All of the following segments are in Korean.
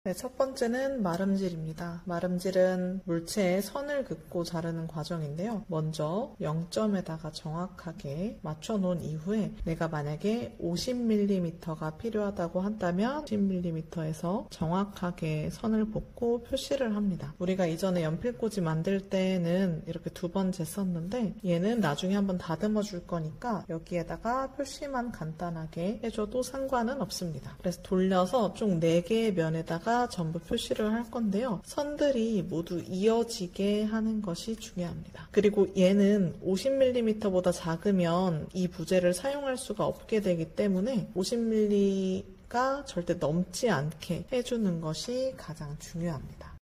네, 첫 번째는 마름질입니다. 마름질은 물체에 선을 긋고 자르는 과정인데요. 먼저 0점에다가 정확하게 맞춰놓은 이후에 내가 만약에 50mm가 필요하다고 한다면 50mm에서 정확하게 선을 긋고 표시를 합니다. 우리가 이전에 연필꽂이 만들 때는 이렇게 2번 쟀었는데 얘는 나중에 한번 다듬어 줄 거니까 여기에다가 표시만 간단하게 해줘도 상관은 없습니다. 그래서 돌려서 총 4개의 면에다가 전부 표시를 할 건데요. 선들이 모두 이어지게 하는 것이 중요합니다. 그리고 얘는 50mm보다 작으면 이 부재를 사용할 수가 없게 되기 때문에 50mm가 절대 넘지 않게 해주는 것이 가장 중요합니다.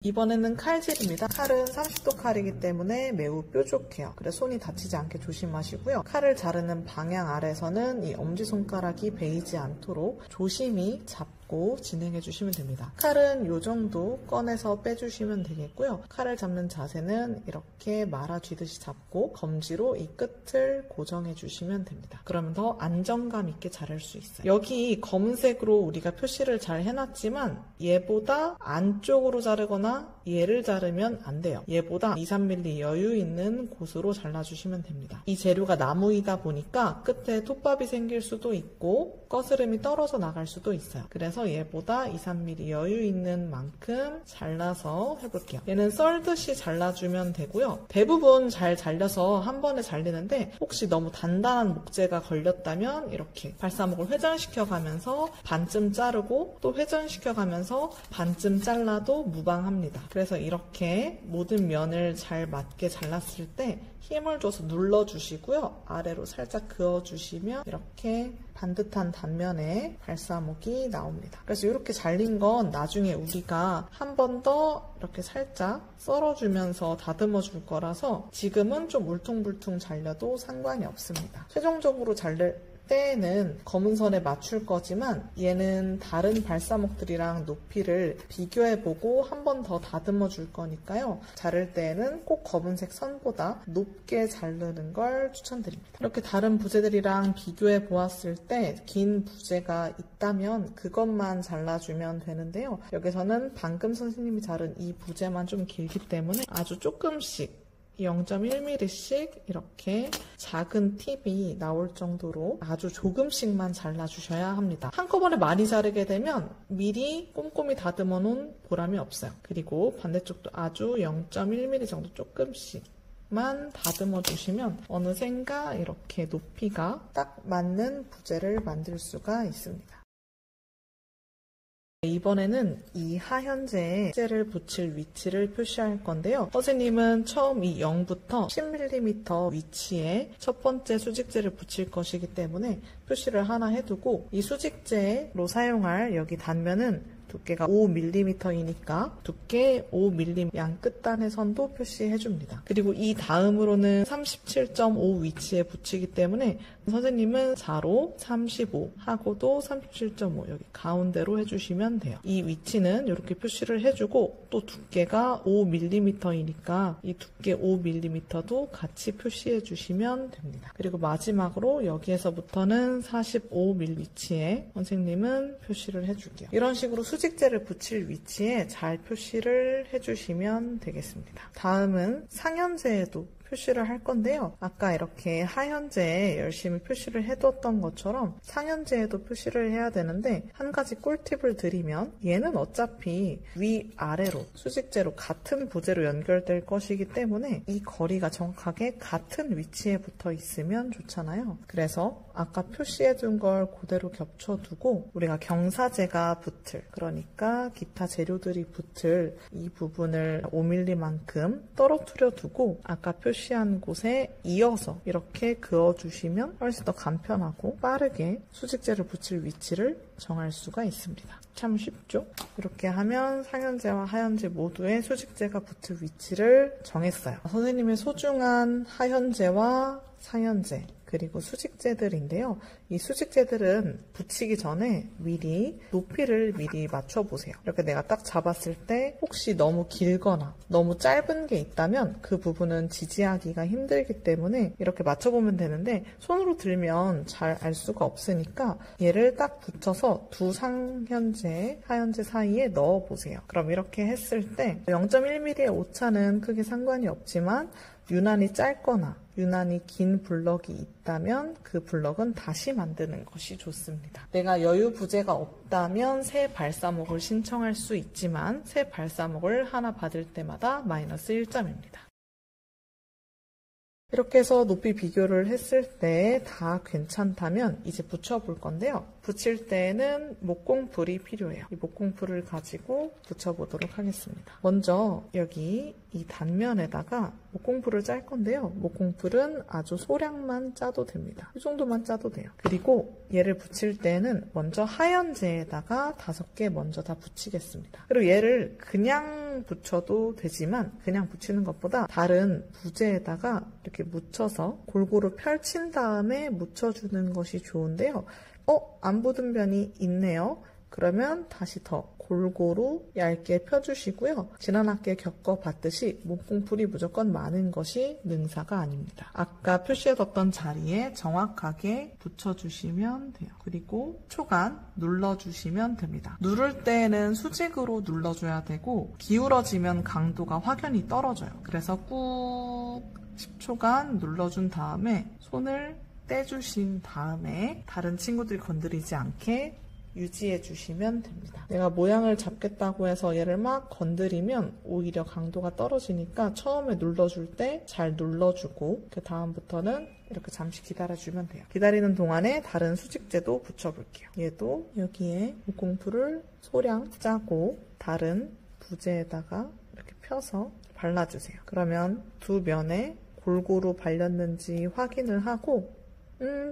이번에는 칼질입니다. 칼은 30도 칼이기 때문에 매우 뾰족해요. 그래서 손이 다치지 않게 조심하시고요. 칼을 자르는 방향 아래서는 이 엄지손가락이 베이지 않도록 조심히 잡고 진행해 주시면 됩니다. 칼은 이 정도 꺼내서 빼주시면 되겠고요. 칼을 잡는 자세는 이렇게 말아 쥐듯이 잡고 검지로 이 끝을 고정해 주시면 됩니다. 그러면 더 안정감 있게 자를 수 있어요. 여기 검은색으로 우리가 표시를 잘 해놨지만 얘보다 안쪽으로 자르거나 얘를 자르면 안 돼요. 얘보다 2-3mm 여유 있는 곳으로 잘라주시면 됩니다. 이 재료가 나무이다 보니까 끝에 톱밥이 생길 수도 있고 거스름이 떨어져 나갈 수도 있어요. 그래서 얘보다 2-3mm 여유 있는 만큼 잘라서 해볼게요. 얘는 썰듯이 잘라주면 되고요. 대부분 잘 잘려서 한 번에 잘리는데 혹시 너무 단단한 목재가 걸렸다면 이렇게 발사목을 회전시켜가면서 반쯤 자르고 또 회전시켜가면서 반쯤 잘라도 무방합니다. 그래서 이렇게 모든 면을 잘 맞게 잘랐을 때 힘을 줘서 눌러주시고요. 아래로 살짝 그어주시면 이렇게 반듯한 단면에 발사목이 나옵니다. 그래서 이렇게 잘린 건 나중에 우리가 한 번 더 이렇게 살짝 썰어주면서 다듬어 줄 거라서 지금은 좀 울퉁불퉁 잘려도 상관이 없습니다. 최종적으로 자를 때는 검은 선에 맞출 거지만 얘는 다른 발사목들이랑 높이를 비교해보고 한 번 더 다듬어 줄 거니까요. 자를 때는 꼭 검은색 선보다 높게 자르는 걸 추천드립니다. 이렇게 다른 부재들이랑 비교해 보았을 때 긴 부재가 있다면 그것만 잘라주면 되는데요. 여기서는 방금 선생님이 자른 이 부재만 좀 길기 때문에 아주 조금씩 0.1mm씩 이렇게 작은 팁이 나올 정도로 아주 조금씩만 잘라주셔야 합니다. 한꺼번에 많이 자르게 되면 미리 꼼꼼히 다듬어 놓은 보람이 없어요. 그리고 반대쪽도 아주 0.1mm 정도 조금씩만 다듬어 주시면 어느샌가 이렇게 높이가 딱 맞는 부재를 만들 수가 있습니다. 이번에는 이 하현재에 수직재를 붙일 위치를 표시할 건데요. 선생님은 처음 이 0부터 10mm 위치에 첫 번째 수직재를 붙일 것이기 때문에 표시를 하나 해두고 이 수직재로 사용할 여기 단면은 두께가 5mm이니까 두께 5mm 양 끝단의 선도 표시해줍니다. 그리고 이 다음으로는 37.5 위치에 붙이기 때문에 선생님은 4로 35 하고도 37.5 여기 가운데로 해주시면 돼요. 이 위치는 이렇게 표시를 해주고 또 두께가 5mm이니까 이 두께 5mm도 같이 표시해주시면 됩니다. 그리고 마지막으로 여기에서부터는 45mm 위치에 선생님은 표시를 해줄게요. 이런 식으로 수직재를 붙일 위치에 잘 표시를 해주시면 되겠습니다. 다음은 상현재에도 표시를 할 건데요. 아까 이렇게 하현재에 열심히 표시를 해뒀던 것처럼 상현재에도 표시를 해야 되는데 한 가지 꿀팁을 드리면 얘는 어차피 위아래로 수직재로 같은 부재로 연결될 것이기 때문에 이 거리가 정확하게 같은 위치에 붙어 있으면 좋잖아요. 그래서 아까 표시해둔 걸 그대로 겹쳐두고 우리가 경사재가 붙을, 그러니까 기타 재료들이 붙을 이 부분을 5mm만큼 떨어뜨려 두고 아까 표시한 곳에 이어서 이렇게 그어주시면 훨씬 더 간편하고 빠르게 수직재를 붙일 위치를 정할 수가 있습니다. 참 쉽죠? 이렇게 하면 상현재와 하현재 모두의 수직재가 붙을 위치를 정했어요. 선생님의 소중한 하현재와 상현재 그리고 수직재들인데요. 이 수직재들은 붙이기 전에 미리 높이를 미리 맞춰보세요. 이렇게 내가 딱 잡았을 때 혹시 너무 길거나 너무 짧은 게 있다면 그 부분은 지지하기가 힘들기 때문에 이렇게 맞춰보면 되는데 손으로 들면 잘 알 수가 없으니까 얘를 딱 붙여서 두 상현재, 하현재 사이에 넣어보세요. 그럼 이렇게 했을 때 0.1mm의 오차는 크게 상관이 없지만 유난히 짧거나 유난히 긴 블럭이 있다면 그 블럭은 다시 만드는 것이 좋습니다. 내가 여유 부재가 없다면 새 발사목을 신청할 수 있지만 새 발사목을 하나 받을 때마다 마이너스 1점입니다. 이렇게 해서 높이 비교를 했을 때 다 괜찮다면 이제 붙여볼 건데요. 붙일 때는 목공풀이 필요해요. 이 목공풀을 가지고 붙여보도록 하겠습니다. 먼저 여기 이 단면에다가 목공풀을 짤 건데요. 목공풀은 아주 소량만 짜도 됩니다. 이 정도만 짜도 돼요. 그리고 얘를 붙일 때는 먼저 하현재에다가 5개 먼저 다 붙이겠습니다. 그리고 얘를 그냥 붙여도 되지만 그냥 붙이는 것보다 다른 부재에다가 이렇게 묻혀서 골고루 펼친 다음에 묻혀주는 것이 좋은데요. 안 붙은 면이 있네요. 그러면 다시 더 골고루 얇게 펴주시고요. 지난 학기에 겪어봤듯이 목공풀이 무조건 많은 것이 능사가 아닙니다. 아까 표시해뒀던 자리에 정확하게 붙여주시면 돼요. 그리고 초간 눌러주시면 됩니다. 누를 때는 수직으로 눌러줘야 되고 기울어지면 강도가 확연히 떨어져요. 그래서 꾹 10초간 눌러준 다음에 손을 떼주신 다음에 다른 친구들이 건드리지 않게 유지해 주시면 됩니다. 내가 모양을 잡겠다고 해서 얘를 막 건드리면 오히려 강도가 떨어지니까 처음에 눌러줄 때 잘 눌러주고 그 다음부터는 이렇게 잠시 기다려주면 돼요. 기다리는 동안에 다른 수직재도 붙여볼게요. 얘도 여기에 목공풀을 소량 짜고 다른 부재에다가 이렇게 펴서 발라주세요. 그러면 두 면에 골고루 발렸는지 확인을 하고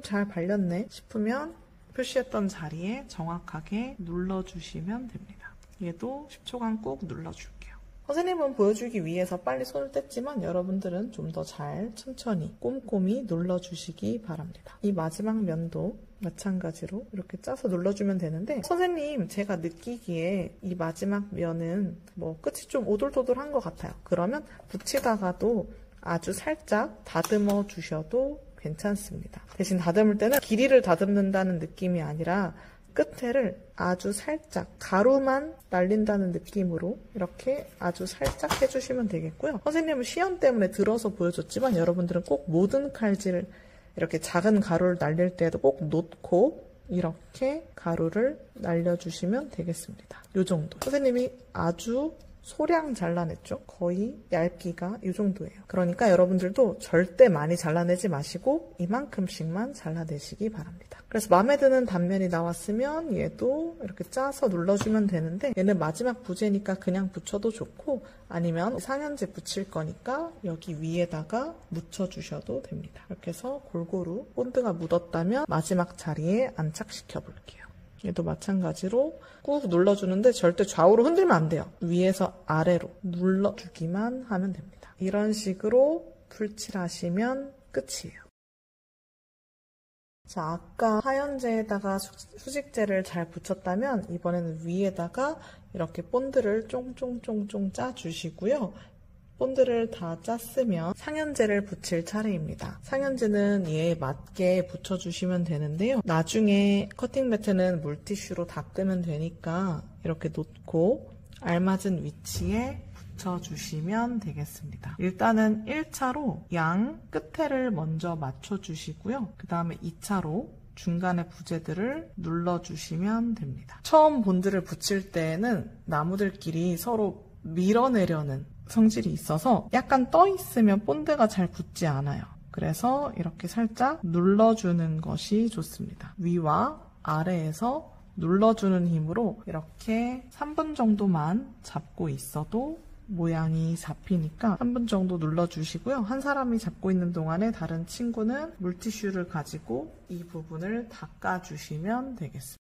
잘 발렸네 싶으면 표시했던 자리에 정확하게 눌러주시면 됩니다. 얘도 10초간 꾹 눌러줄게요. 선생님은 보여주기 위해서 빨리 손을 뗐지만 여러분들은 좀 더 잘 천천히 꼼꼼히 눌러주시기 바랍니다. 이 마지막 면도 마찬가지로 이렇게 짜서 눌러주면 되는데 선생님 제가 느끼기에 이 마지막 면은 끝이 좀 오돌토돌한 것 같아요. 그러면 붙이다가도 아주 살짝 다듬어 주셔도 괜찮습니다. 대신 다듬을 때는 길이를 다듬는다는 느낌이 아니라 끝에를 아주 살짝 가루만 날린다는 느낌으로 이렇게 아주 살짝 해주시면 되겠고요. 선생님은 시연 때문에 들어서 보여줬지만 여러분들은 꼭 모든 칼질 이렇게 작은 가루를 날릴 때도 꼭 놓고 이렇게 가루를 날려주시면 되겠습니다. 이 정도. 선생님이 아주 소량 잘라냈죠. 거의 얇기가 이 정도예요. 그러니까 여러분들도 절대 많이 잘라내지 마시고 이만큼씩만 잘라내시기 바랍니다. 그래서 마음에 드는 단면이 나왔으면 얘도 이렇게 짜서 눌러주면 되는데 얘는 마지막 부재니까 그냥 붙여도 좋고 아니면 상현재 붙일 거니까 여기 위에다가 묻혀주셔도 됩니다. 이렇게 해서 골고루 본드가 묻었다면 마지막 자리에 안착시켜 볼게요. 얘도 마찬가지로 꾹 눌러주는데 절대 좌우로 흔들면 안 돼요. 위에서 아래로 눌러주기만 하면 됩니다. 이런 식으로 풀칠하시면 끝이에요. 자, 아까 하현재에다가 수직재를 잘 붙였다면 이번에는 위에다가 이렇게 본드를 쫑쫑쫑쫑 짜주시고요. 본드를 다 짰으면 상현재를 붙일 차례입니다. 상현재는 얘에 맞게 붙여주시면 되는데요. 나중에 커팅 매트는 물티슈로 닦으면 되니까 이렇게 놓고 알맞은 위치에 붙여주시면 되겠습니다. 일단은 1차로 양 끝에를 먼저 맞춰주시고요. 그 다음에 2차로 중간의 부재들을 눌러주시면 됩니다. 처음 본드를 붙일 때는 나무들끼리 서로 밀어내려는 성질이 있어서 약간 떠 있으면 본드가 잘 붙지 않아요. 그래서 이렇게 살짝 눌러주는 것이 좋습니다. 위와 아래에서 눌러주는 힘으로 이렇게 3분 정도만 잡고 있어도 모양이 잡히니까 3분 정도 눌러주시고요. 한 사람이 잡고 있는 동안에 다른 친구는 물티슈를 가지고 이 부분을 닦아주시면 되겠습니다.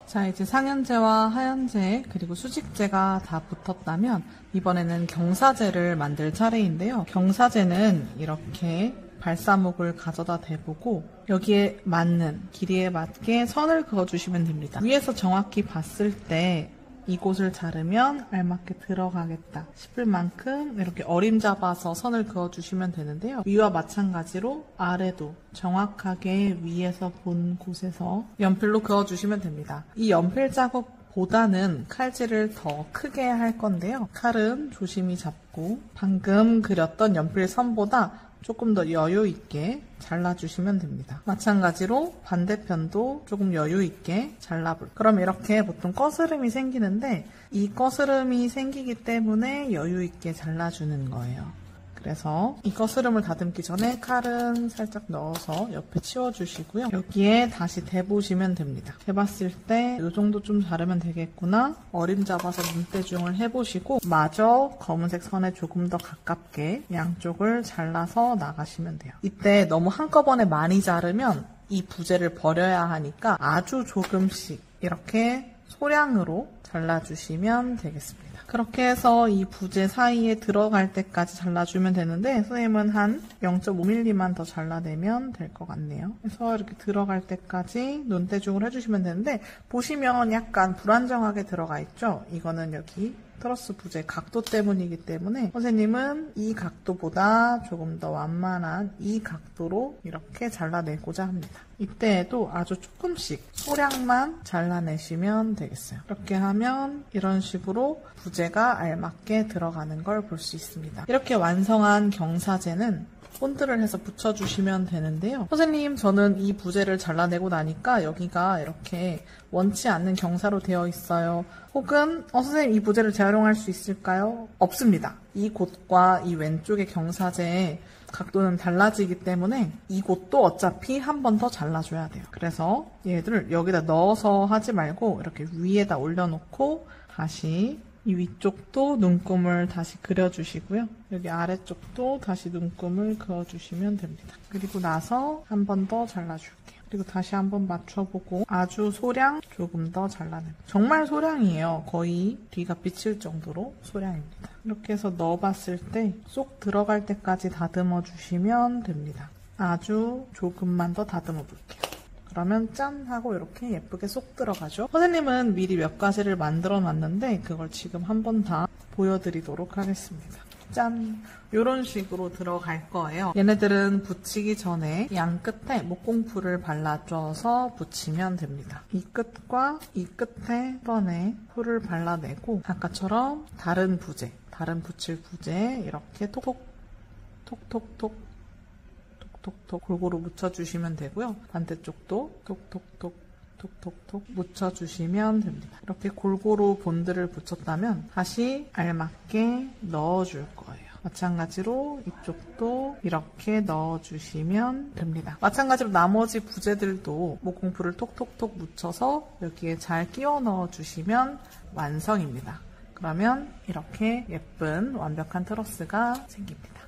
자, 이제 상현재와 하현재 그리고 수직재가 다 붙었다면 이번에는 경사재를 만들 차례인데요. 경사재는 이렇게 발사목을 가져다 대보고 여기에 맞는 길이에 맞게 선을 그어주시면 됩니다. 위에서 정확히 봤을 때 이곳을 자르면 알맞게 들어가겠다 싶을 만큼 이렇게 어림잡아서 선을 그어주시면 되는데요. 위와 마찬가지로 아래도 정확하게 위에서 본 곳에서 연필로 그어주시면 됩니다. 이 연필 자국보다는 칼질을 더 크게 할 건데요. 칼은 조심히 잡고 방금 그렸던 연필 선보다 조금 더 여유 있게 잘라주시면 됩니다. 마찬가지로 반대편도 조금 여유 있게 잘라볼게요. 그럼 이렇게 보통 거스름이 생기는데 이 거스름이 생기기 때문에 여유 있게 잘라주는 거예요. 그래서 이 거스름을 다듬기 전에 칼은 살짝 넣어서 옆에 치워주시고요. 여기에 다시 대보시면 됩니다. 대봤을 때 이 정도 좀 자르면 되겠구나. 어림잡아서 눈대중을 해보시고 마저 검은색 선에 조금 더 가깝게 양쪽을 잘라서 나가시면 돼요. 이때 너무 한꺼번에 많이 자르면 이 부재를 버려야 하니까 아주 조금씩 이렇게 소량으로 잘라주시면 되겠습니다. 그렇게 해서 이 부재 사이에 들어갈 때까지 잘라주면 되는데 선생님은 한 0.5mm만 더 잘라내면 될 것 같네요. 그래서 이렇게 들어갈 때까지 눈대중을 해주시면 되는데 보시면 약간 불안정하게 들어가 있죠? 이거는 여기 트러스 부재 각도 때문이기 때문에 선생님은 이 각도보다 조금 더 완만한 이 각도로 이렇게 잘라내고자 합니다. 이때에도 아주 조금씩 소량만 잘라내시면 되겠어요. 이렇게 하면 이런 식으로 부재가 알맞게 들어가는 걸 볼 수 있습니다. 이렇게 완성한 경사재는 본드를 해서 붙여주시면 되는데요. 선생님, 저는 이 부재를 잘라내고 나니까 여기가 이렇게 원치 않는 경사로 되어 있어요. 혹은 선생님 이 부재를 재활용할 수 있을까요? 없습니다. 이 곳과 이 왼쪽의 경사재의 각도는 달라지기 때문에 이곳도 어차피 한 번 더 잘라줘야 돼요. 그래서 얘를 여기다 넣어서 하지 말고 이렇게 위에다 올려놓고 다시 이 위쪽도 눈금을 다시 그려주시고요. 여기 아래쪽도 다시 눈금을 그어주시면 됩니다. 그리고 나서 한 번 더 잘라줄게요. 그리고 다시 한번 맞춰보고 아주 소량 조금 더 잘라냅니다. 정말 소량이에요. 거의 뒤가 비칠 정도로 소량입니다. 이렇게 해서 넣어봤을 때 쏙 들어갈 때까지 다듬어 주시면 됩니다. 아주 조금만 더 다듬어 볼게요. 그러면 짠 하고 이렇게 예쁘게 쏙 들어가죠. 선생님은 미리 몇 가지를 만들어 놨는데 그걸 지금 한번 다 보여드리도록 하겠습니다. 짠! 이런 식으로 들어갈 거예요. 얘네들은 붙이기 전에 양 끝에 목공풀을 발라줘서 붙이면 됩니다. 이 끝과 이 끝에 한 번에 풀을 발라내고 아까처럼 다른 부재, 다른 붙일 부재 이렇게 톡톡 톡톡톡 톡톡톡 골고루 묻혀주시면 되고요. 반대쪽도 톡톡톡 톡톡톡 묻혀주시면 됩니다. 이렇게 골고루 본드를 붙였다면 다시 알맞게 넣어줄 거예요. 마찬가지로 이쪽도 이렇게 넣어주시면 됩니다. 마찬가지로 나머지 부재들도 목공풀을 톡톡톡 묻혀서 여기에 잘 끼워 넣어주시면 완성입니다. 그러면 이렇게 예쁜 완벽한 트러스가 생깁니다.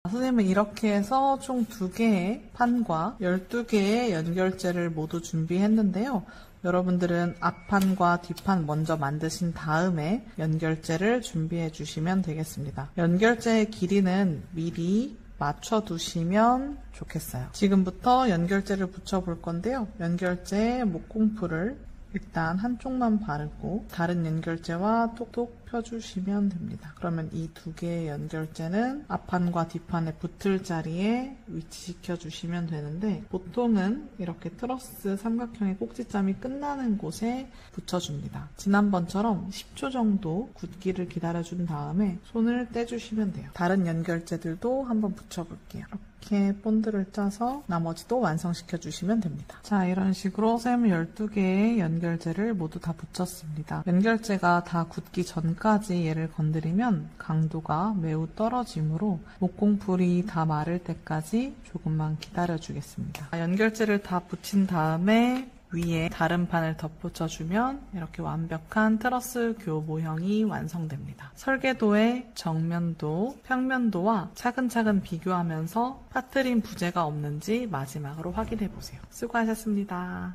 선생님은 이렇게 해서 총 2개의 판과 12개의 연결재를 모두 준비했는데요. 여러분들은 앞판과 뒷판 먼저 만드신 다음에 연결재를 준비해 주시면 되겠습니다. 연결재의 길이는 미리 맞춰두시면 좋겠어요. 지금부터 연결재를 붙여볼 건데요. 연결재에 목공풀을 일단 한쪽만 바르고 다른 연결재와 톡톡 펴주시면 됩니다. 그러면 이 2개의 연결재는 앞판과 뒷판에 붙을 자리에 위치시켜 주시면 되는데 보통은 이렇게 트러스 삼각형의 꼭지점이 끝나는 곳에 붙여줍니다. 지난번처럼 10초 정도 굳기를 기다려준 다음에 손을 떼주시면 돼요. 다른 연결재들도 한번 붙여볼게요. 이렇게 본드를 짜서 나머지도 완성시켜 주시면 됩니다. 자, 이런 식으로 선생님 12개의 연결재를 모두 다 붙였습니다. 연결재가 다 굳기 전까지 얘를 건드리면 강도가 매우 떨어지므로 목공풀이 다 마를 때까지 조금만 기다려 주겠습니다. 연결재를 다 붙인 다음에 위에 다른 판을 덧붙여주면 이렇게 완벽한 트러스 교 모형이 완성됩니다. 설계도의 정면도, 평면도와 차근차근 비교하면서 빠뜨린 부재가 없는지 마지막으로 확인해보세요. 수고하셨습니다.